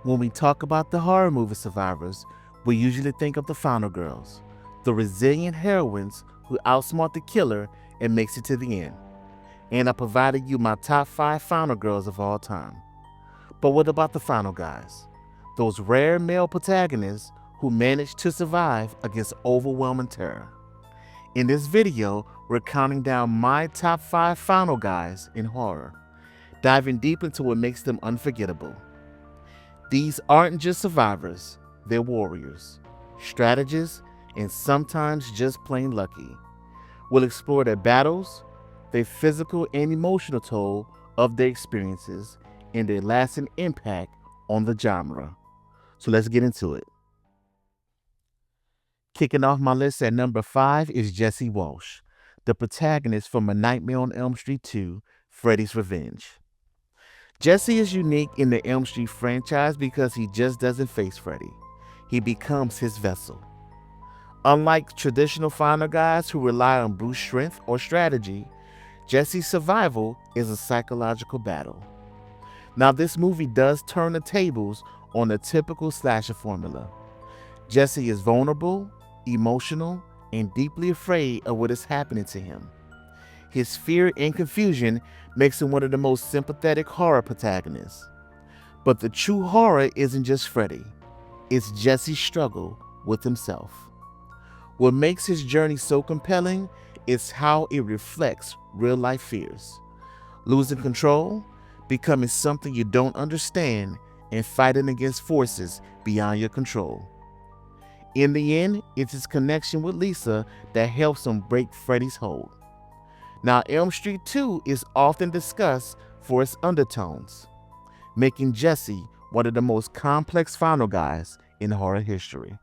When we talk about the horror movie survivors, we usually think of the final girls, the resilient heroines who outsmart the killer and makes it to the end. And I provided you my top 5 final girls of all time. But what about the final guys? Those rare male protagonists who managed to survive against overwhelming terror. In this video, we're counting down my top 5 final guys in horror, diving deep into what makes them unforgettable. These aren't just survivors, they're warriors, strategists, and sometimes just plain lucky. We'll explore their battles, their physical and emotional toll of their experiences, and their lasting impact on the genre. So let's get into it. Kicking off my list at number 5 is Jesse Walsh, the protagonist from A Nightmare on Elm Street 2, Freddy's Revenge. Jesse is unique in the Elm Street franchise because he just doesn't face Freddy. He becomes his vessel. Unlike traditional final guys who rely on brute strength or strategy, Jesse's survival is a psychological battle. Now, this movie does turn the tables on the typical slasher formula. Jesse is vulnerable, emotional, and deeply afraid of what is happening to him. His fear and confusion makes him one of the most sympathetic horror protagonists. But the true horror isn't just Freddy, it's Jesse's struggle with himself. What makes his journey so compelling is how it reflects real-life fears. Losing control, becoming something you don't understand, and fighting against forces beyond your control. In the end, it's his connection with Lisa that helps him break Freddy's hold. Now, Elm Street 2 is often discussed for its undertones, making Jesse one of the most complex final guys in horror history.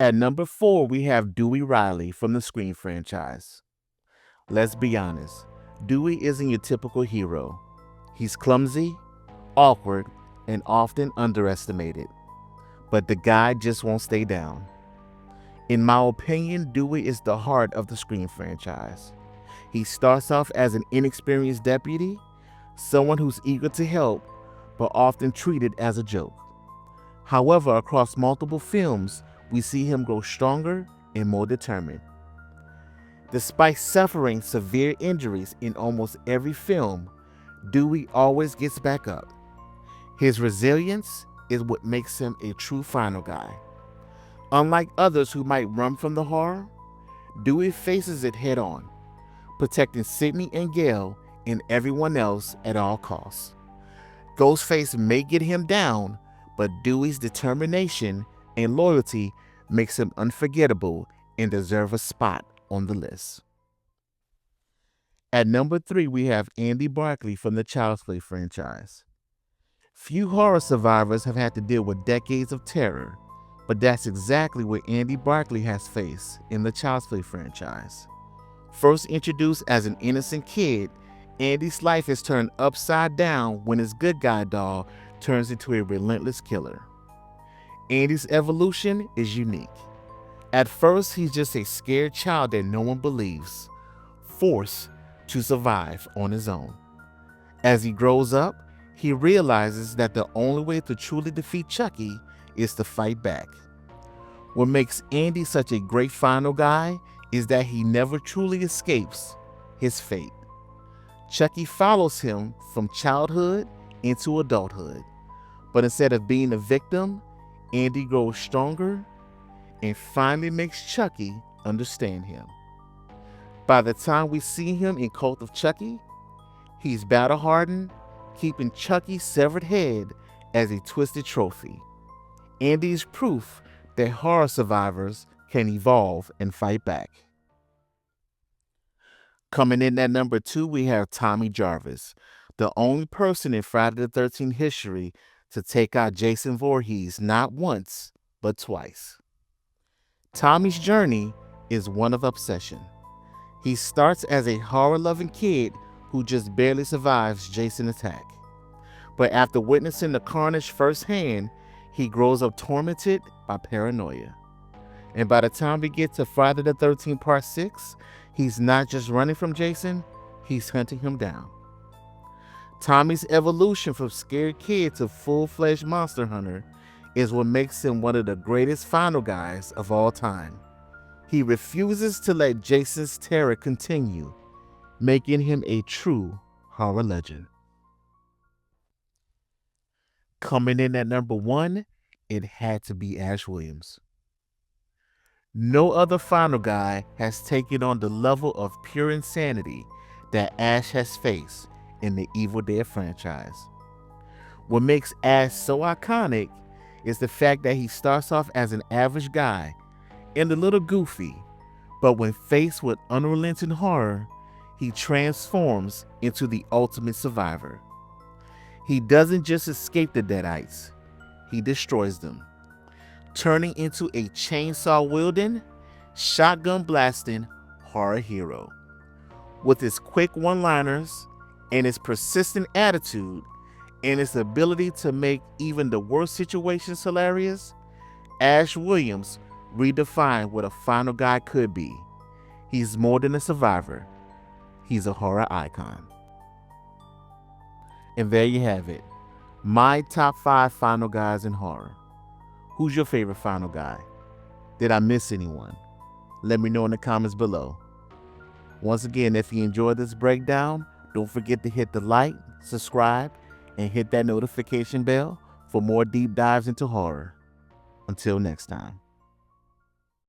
At number 4, we have Dewey Riley from the Scream franchise. Let's be honest, Dewey isn't your typical hero. He's clumsy, awkward, and often underestimated. But the guy just won't stay down. In my opinion, Dewey is the heart of the Scream franchise. He starts off as an inexperienced deputy, someone who's eager to help, but often treated as a joke. However, across multiple films, we see him grow stronger and more determined. Despite suffering severe injuries in almost every film, Dewey always gets back up. His resilience is what makes him a true final guy. Unlike others who might run from the horror, Dewey faces it head on, protecting Sidney and Gail and everyone else at all costs. Ghostface may get him down, but Dewey's determination and loyalty makes him unforgettable and deserves a spot on the list. At number 3, we have Andy Barclay from the Child's Play franchise. Few horror survivors have had to deal with decades of terror, but that's exactly what Andy Barclay has faced in the Child's Play franchise. First introduced as an innocent kid, Andy's life is turned upside down when his good guy doll turns into a relentless killer. Andy's evolution is unique. At first, he's just a scared child that no one believes, forced to survive on his own. As he grows up, he realizes that the only way to truly defeat Chucky is to fight back. What makes Andy such a great final guy is that he never truly escapes his fate. Chucky follows him from childhood into adulthood, but instead of being a victim, Andy grows stronger and finally makes Chucky understand him. By the time we see him in Cult of Chucky, he's battle-hardened, keeping Chucky's severed head as a twisted trophy. Andy is proof that horror survivors can evolve and fight back. Coming in at number 2, we have Tommy Jarvis, the only person in Friday the 13th history to take out Jason Voorhees not once, but twice. Tommy's journey is one of obsession. He starts as a horror-loving kid who just barely survives Jason's attack. But after witnessing the carnage firsthand, he grows up tormented by paranoia. And by the time we get to Friday the 13th Part 6, he's not just running from Jason, he's hunting him down. Tommy's evolution from scared kid to full-fledged monster hunter is what makes him one of the greatest final guys of all time. He refuses to let Jason's terror continue, making him a true horror legend. Coming in at number 1, it had to be Ash Williams. No other final guy has taken on the level of pure insanity that Ash has faced in the Evil Dead franchise. What makes Ash so iconic is the fact that he starts off as an average guy and a little goofy, but when faced with unrelenting horror, he transforms into the ultimate survivor. He doesn't just escape the Deadites, he destroys them, turning into a chainsaw-wielding, shotgun-blasting horror hero. With his quick one-liners and his persistent attitude and his ability to make even the worst situations hilarious, Ash Williams redefined what a final guy could be. He's more than a survivor. He's a horror icon. And there you have it. My top 5 final guys in horror. Who's your favorite final guy? Did I miss anyone? Let me know in the comments below. Once again, if you enjoyed this breakdown, don't forget to hit the like, subscribe, and hit that notification bell for more deep dives into horror. Until next time.